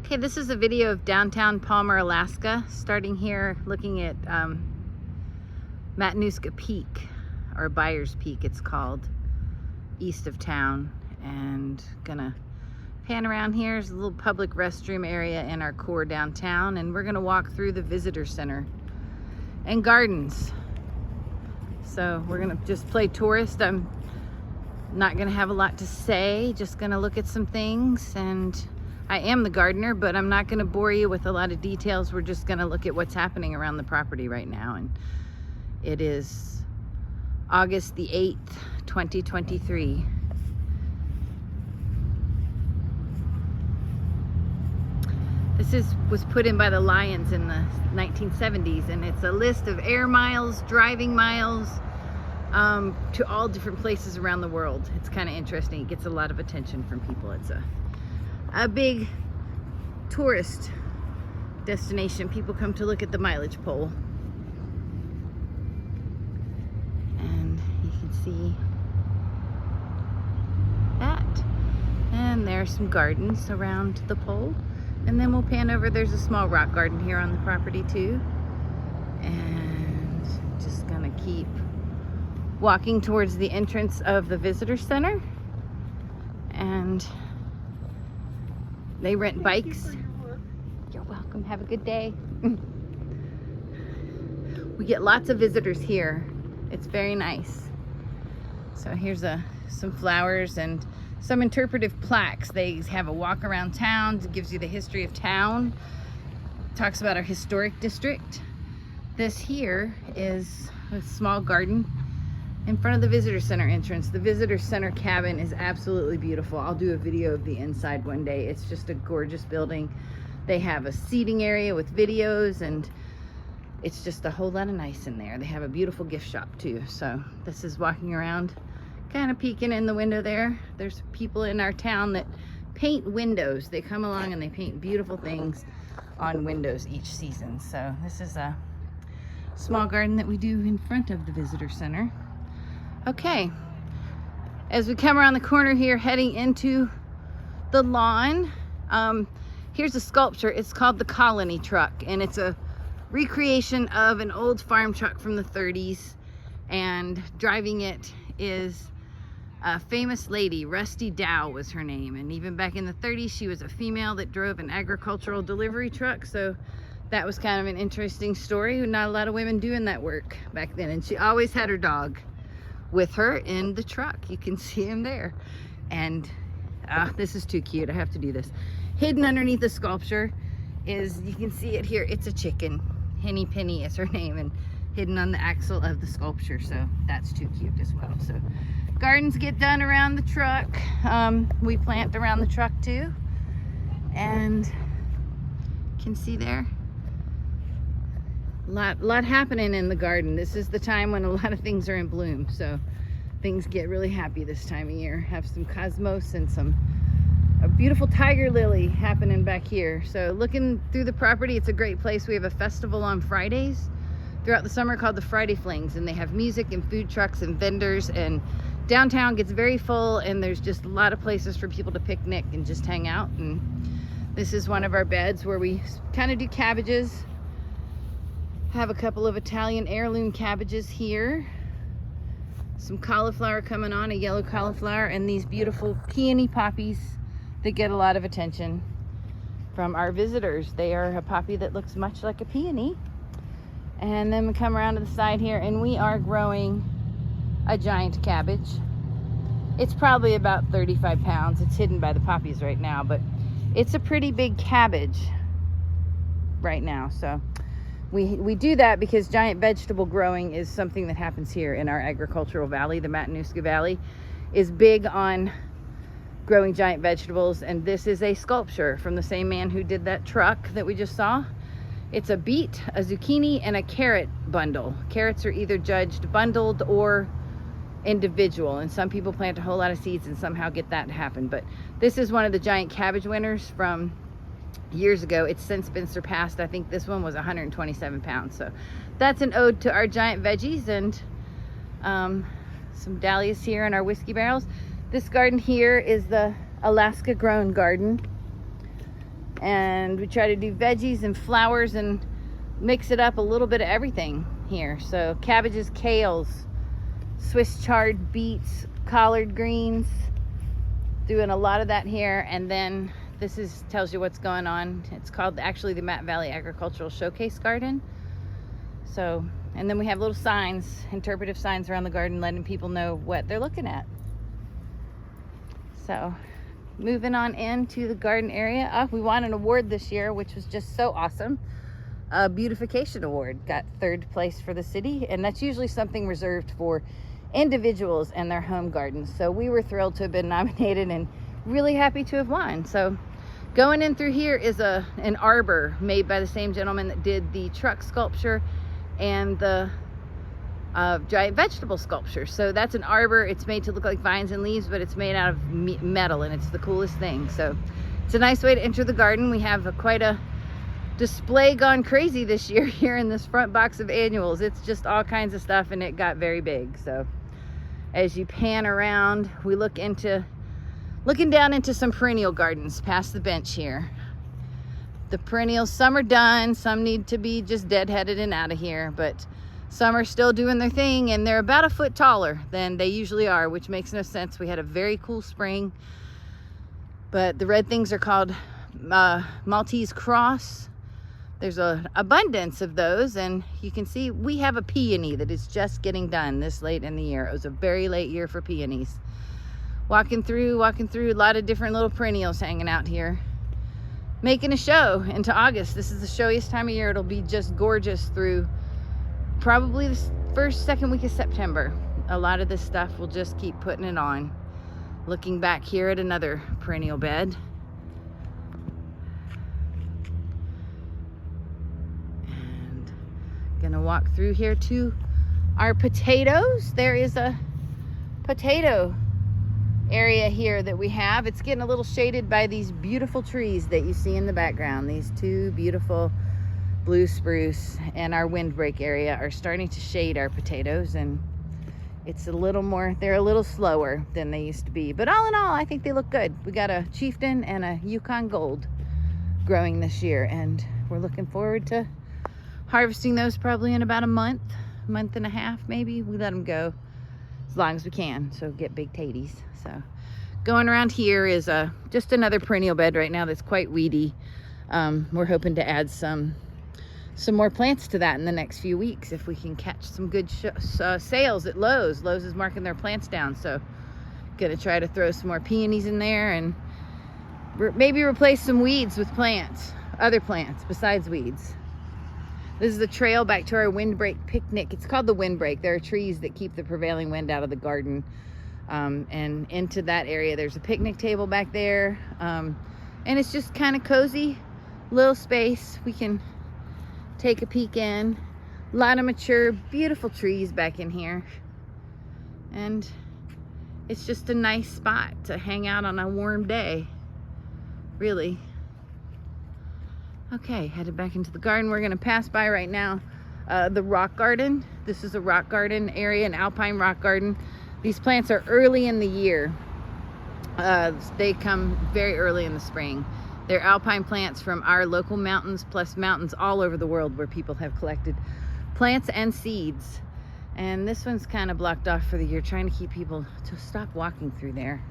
Okay, this is a video of downtown Palmer, Alaska, starting here looking at Matanuska Peak, or Byers Peak it's called, east of town, and gonna pan around here. There's a little public restroom area in our core downtown, and we're gonna walk through the visitor center and gardens. So we're gonna just play tourist. I'm not gonna have a lot to say, just gonna look at some things, and I am the gardener, but I'm not gonna bore you with a lot of details. We're just gonna look at what's happening around the property right now. And it is August the 8th, 2023. This was put in by the Lions in the 1970s, and it's a list of air miles, driving miles, to all different places around the world. It's kind of interesting. It gets a lot of attention from people. It's a big tourist destination. People come to look at the mileage pole. And you can see that. And there's some gardens around the pole. And then we'll pan over. There's a small rock garden here on the property too. And just gonna keep walking towards the entrance of the visitor center. And they rent bikes. You're welcome. Have a good day. We get lots of visitors here. It's very nice. So here's some flowers and some interpretive plaques. They have a walk around town. It gives you the history of town. Talks about our historic district. This here is a small garden in front of the visitor center entrance. The visitor center cabin is absolutely beautiful. I'll do a video of the inside one day. It's just a gorgeous building. They have a seating area with videos, and it's just a whole lot of nice in there. They have a beautiful gift shop too. So this is walking around, kind of peeking in the window there. There's people in our town that paint windows. They come along and they paint beautiful things on windows each season. So this is a small garden that we do in front of the visitor center. Okay, as we come around the corner here, heading into the lawn, here's a sculpture. It's called the Colony Truck, and it's a recreation of an old farm truck from the 30s, and driving it is a famous lady. Rusty Dow was her name, and even back in the 30s she was a female that drove an agricultural delivery truck. So that was kind of an interesting story. Not a lot of women doing that work back then, and she always had her dog with her in the truck. You can see him there. And this is too cute. I have to do this. Hidden underneath the sculpture is, you can see it here, it's a chicken. Henny Penny is her name, and hidden on the axle of the sculpture. So that's too cute as well. So gardens get done around the truck. We plant around the truck too. And you can see there, lot happening in the garden. This is the time when a lot of things are in bloom, so things get really happy this time of year. Have some cosmos and a beautiful tiger lily happening back here. So looking through the property, it's a great place. We have a festival on Fridays throughout the summer called the Friday Flings, and they have music and food trucks and vendors, and downtown gets very full, and there's just a lot of places for people to picnic and just hang out. And this is one of our beds where we kind of do cabbages. Have a couple of Italian heirloom cabbages here, some cauliflower coming on, a yellow cauliflower, and these beautiful peony poppies that get a lot of attention from our visitors. They are a poppy that looks much like a peony. And then we come around to the side here, and we are growing a giant cabbage. It's probably about 35 pounds. It's hidden by the poppies right now, but it's a pretty big cabbage right now. So we do that because giant vegetable growing is something that happens here in our agricultural valley. The Matanuska Valley is big on growing giant vegetables, and this is a sculpture from the same man who did that truck that we just saw. It's a beet, a zucchini, and a carrot bundle. Carrots are either judged bundled or individual, and some people plant a whole lot of seeds and somehow get that to happen. But this is one of the giant cabbage winners from years ago. It's since been surpassed. I think this one was 127 pounds. So that's an ode to our giant veggies, and some dahlias here in our whiskey barrels. This garden here is the Alaska grown garden. And we try to do veggies and flowers and mix it up, a little bit of everything here. So cabbages, kales, Swiss chard beets, collard greens, doing a lot of that here. And then this tells you what's going on. It's called actually the Matt Valley Agricultural Showcase Garden. So, and then we have little signs, interpretive signs around the garden, letting people know what they're looking at. So moving on into the garden area. We won an award this year, which was just so awesome. A beautification award, got 3rd place for the city, and that's usually something reserved for individuals and their home gardens. So we were thrilled to have been nominated and really happy to have won. So going in through here is an arbor made by the same gentleman that did the truck sculpture and the giant vegetable sculpture. So that's an arbor. It's made to look like vines and leaves, but it's made out of metal, and it's the coolest thing. So it's a nice way to enter the garden. We have quite a display gone crazy this year here in this front box of annuals. It's just all kinds of stuff, and it got very big. So as you pan around, we looking down into some perennial gardens past the bench here. The perennials, some are done, some need to be just deadheaded and out of here, but some are still doing their thing, and they're about a foot taller than they usually are, which makes no sense. We had a very cool spring, but the red things are called Maltese Cross. There's an abundance of those, and you can see we have a peony that is just getting done this late in the year. It was a very late year for peonies. Walking through a lot of different little perennials hanging out here, making a show into August. This is the showiest time of year. It'll be just gorgeous through probably the 1st, 2nd week of September. A lot of this stuff will just keep putting it on. Looking back here at another perennial bed. And gonna walk through here to our potatoes. There is a potato area here that we have. It's getting a little shaded by these beautiful trees that you see in the background. These 2 beautiful blue spruce and our windbreak area are starting to shade our potatoes, and it's a little more, they're a little slower than they used to be, but all in all I think they look good. We got a Chieftain and a Yukon Gold growing this year, and we're looking forward to harvesting those probably in about a month and a half maybe. We let them go as long as we can, so get big taties. So going around here is just another perennial bed right now that's quite weedy. We're hoping to add some more plants to that in the next few weeks if we can catch some good sales at Lowe's. Lowe's is marking their plants down, so gonna try to throw some more peonies in there and maybe replace some weeds with plants, other plants besides weeds. This is the trail back to our windbreak picnic. It's called the windbreak. There are trees that keep the prevailing wind out of the garden. And into that area, there's a picnic table back there. And it's just kind of cozy, little space. We can take a peek in. A lot of mature, beautiful trees back in here. And it's just a nice spot to hang out on a warm day, really. Okay, headed back into the garden. We're gonna pass by right now the rock garden. This is a rock garden area, an alpine rock garden. These plants are early in the year. They come very early in the spring. They're alpine plants from our local mountains, plus mountains all over the world where people have collected plants and seeds. And this one's kind of blocked off for the year, trying to keep people to stop walking through there.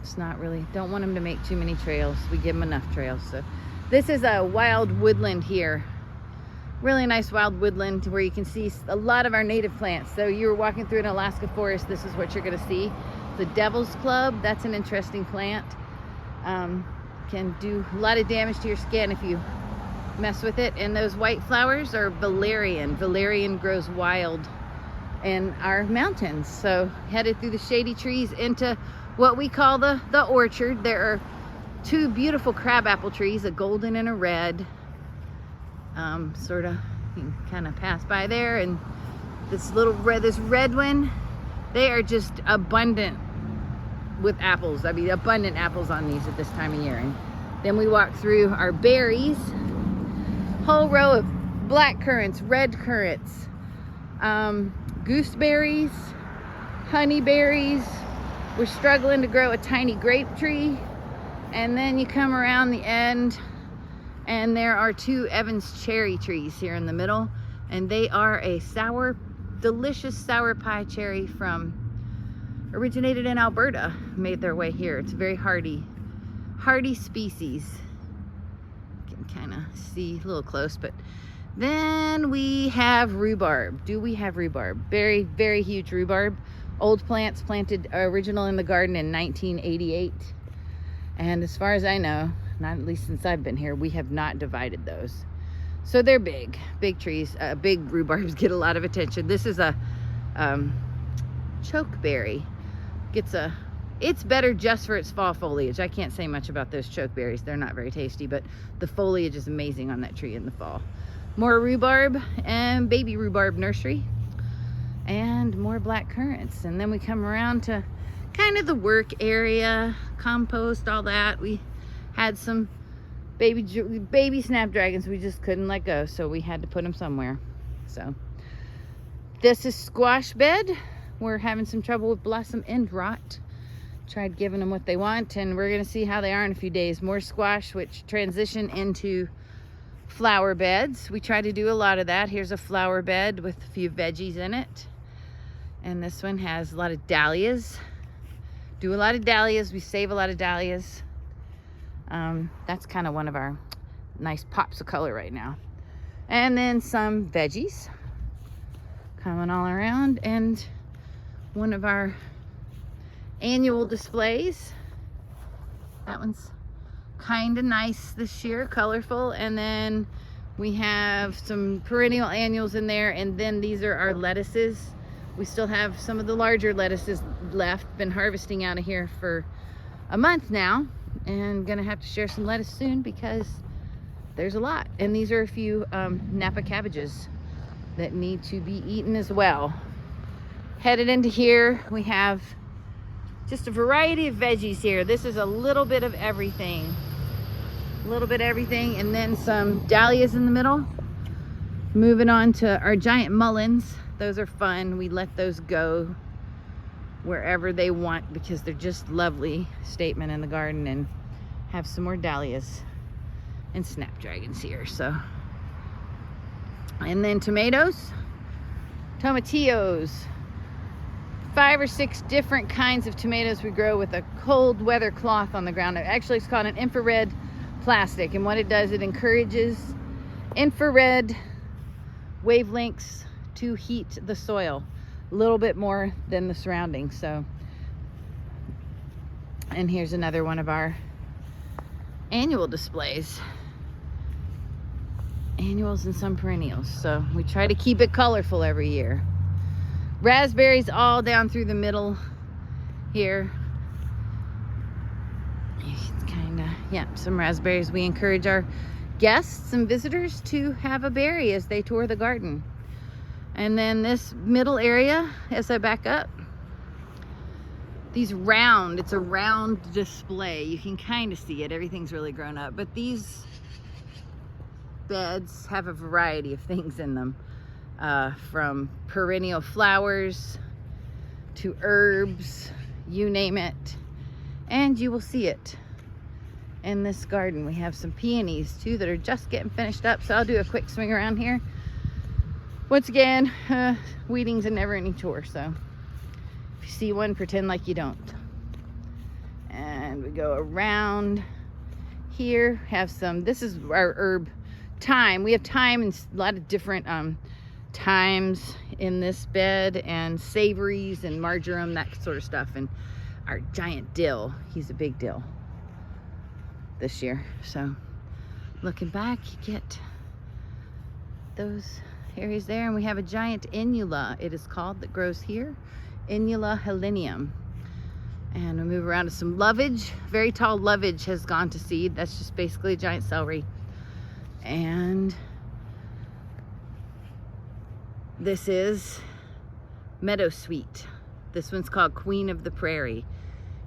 It's not really, don't want them to make too many trails. We give them enough trails. So this is a wild woodland here. Really nice wild woodland where you can see a lot of our native plants. So you're walking through an Alaska forest, this is what you're gonna see. The Devil's Club, that's an interesting plant. Can do a lot of damage to your skin if you mess with it. And those white flowers are valerian. Valerian grows wild in our mountains. So headed through the shady trees into what we call the orchard. There are 2 beautiful crabapple trees, a golden and a red. Sort of, you can kind of pass by there, and this red one, they are just abundant with apples. I mean, abundant apples on these at this time of year. And then we walk through our berries, whole row of black currants, red currants, gooseberries, honeyberries. We're struggling to grow a tiny grape tree, And then you come around the end and there are 2 Evans cherry trees here in the middle, and they are a sour, delicious sour pie cherry originated in Alberta, made their way here. It's a very hardy species. You can kind of see a little close, but then we have rhubarb. Do we have rhubarb? Very, very huge rhubarb. Old plants planted original in the garden in 1988. And as far as I know, not at least since I've been here, we have not divided those. So they're big trees. Big rhubarbs get a lot of attention. This is a chokeberry. It's better just for its fall foliage. I can't say much about those chokeberries. They're not very tasty, but the foliage is amazing on that tree in the fall. More rhubarb and baby rhubarb nursery, and more black currants. And then we come around to kind of the work area, compost, all that. We had some baby snapdragons we just couldn't let go, so we had to put them somewhere. So this is squash bed. We're having some trouble with blossom end rot. Tried giving them what they want, and we're gonna see how they are in a few days. More squash, which transition into flower beds. We try to do a lot of that. Here's a flower bed with a few veggies in it. And this one has a lot of dahlias. Do a lot of dahlias. We save a lot of dahlias. That's kind of one of our nice pops of color right now. And then some veggies coming all around, and one of our annual displays. That one's kind of nice this year, colorful. And then we have some perennial annuals in there, and then these are our lettuces. We still have some of the larger lettuces left. Been harvesting out of here for a month now, and gonna have to share some lettuce soon because there's a lot. And these are a few Napa cabbages that need to be eaten as well. Headed into here, we have just a variety of veggies here. This is a little bit of everything. A little bit of everything, and then some dahlias in the middle. Moving on to our giant mulleins. Those are fun. We let those go wherever they want because they're just lovely statement in the garden. And have some more dahlias and snapdragons here. So, and then tomatoes, tomatillos. 5 or 6 different kinds of tomatoes we grow with a cold weather cloth on the ground. Actually, it's called an infrared plastic, and what it does, it encourages infrared wavelengths to heat the soil a little bit more than the surroundings. So, and here's another one of our annual displays. Annuals and some perennials. So we try to keep it colorful every year. Raspberries all down through the middle here. It's kind of, yeah, some raspberries. We encourage our guests and visitors to have a berry as they tour the garden. And then this middle area, as I back up, it's a round display. You can kind of see it. Everything's really grown up. But these beds have a variety of things in them. From perennial flowers to herbs, you name it, and you will see it in this garden. We have some peonies too that are just getting finished up, so I'll do a quick swing around here. Once again, weeding's a never-ending chore, so if you see one, pretend like you don't. And we go around here, have some, this is our herb thyme. We have thyme and a lot of different thymes in this bed, and savories and marjoram, that sort of stuff. And our giant dill, he's a big dill this year. So looking back, you get those areas there. And we have a giant inula, it is called, that grows here, Inula helenium. And we move around to some lovage. Very tall lovage has gone to seed. That's just basically a giant celery. And this is meadowsweet. This one's called Queen of the Prairie.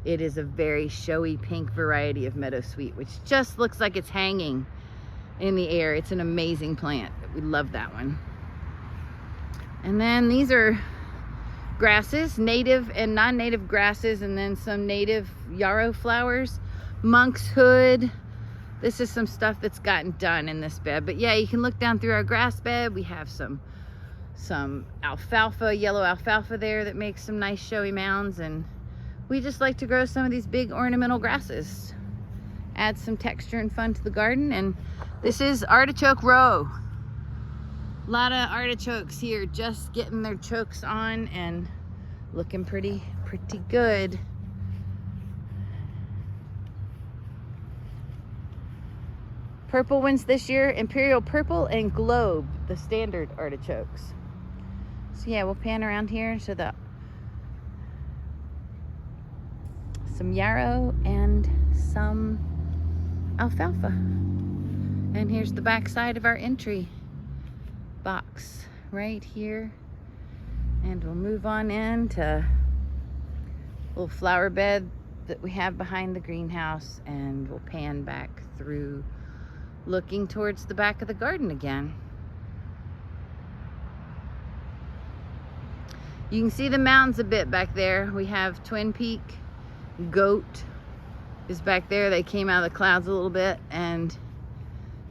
It is a very showy pink variety of meadowsweet, which just looks like it's hanging in the air. It's an amazing plant. We love that one. And then these are grasses, native and non-native grasses, and then some native yarrow flowers. monk's hood. This is some stuff that's gotten done in this bed. But yeah, you can look down through our grass bed. We have some alfalfa, yellow alfalfa there that makes some nice showy mounds, and we just like to grow some of these big ornamental grasses. Add some texture and fun to the garden. And this is artichoke row. A lot of artichokes here just getting their chokes on and looking pretty good. Purple ones this year, Imperial Purple and Globe, the standard artichokes. So yeah, we'll pan around here to some yarrow and some alfalfa. And here's the back side of our entry box right here. And we'll move on into a little flower bed that we have behind the greenhouse, and we'll pan back through looking towards the back of the garden again. You can see the mountains a bit back there. We have Twin Peak Goat is back there. They came out of the clouds a little bit, and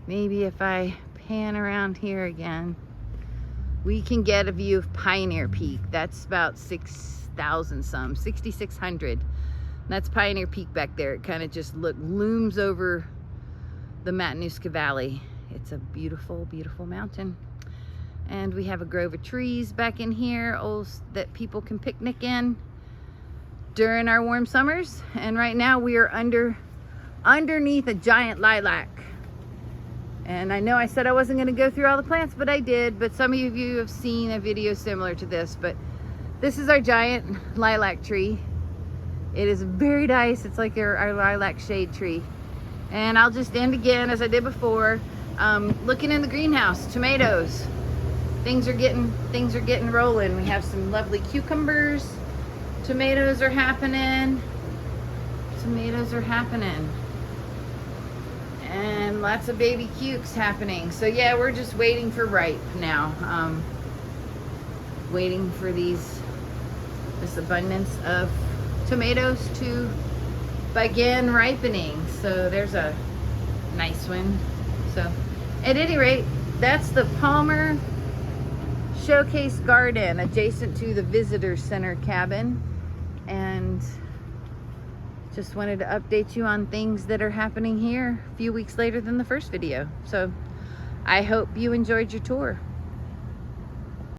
maybe if I pan around here again, we can get a view of Pioneer Peak. That's about 6,000 some, 6,600. That's Pioneer Peak back there. It kind of just looms over the Matanuska Valley. It's a beautiful, beautiful mountain. And we have a grove of trees back in here that people can picnic in during our warm summers. And right now we are underneath a giant lilac. And I know I said I wasn't going to go through all the plants, but I did. But some of you have seen a video similar to this. But this is our giant lilac tree. It is very nice. It's like our lilac shade tree. And I'll just end again as I did before, looking in the greenhouse. Tomatoes. Things are getting rolling. We have some lovely cucumbers. Tomatoes are happening. And lots of baby cukes happening. So yeah, we're just waiting for ripe now. Waiting for this abundance of tomatoes to begin ripening. So there's a nice one. So at any rate, that's the Palmer Showcase Garden adjacent to the Visitor Center cabin. And just wanted to update you on things that are happening here a few weeks later than the first video. So I hope you enjoyed your tour.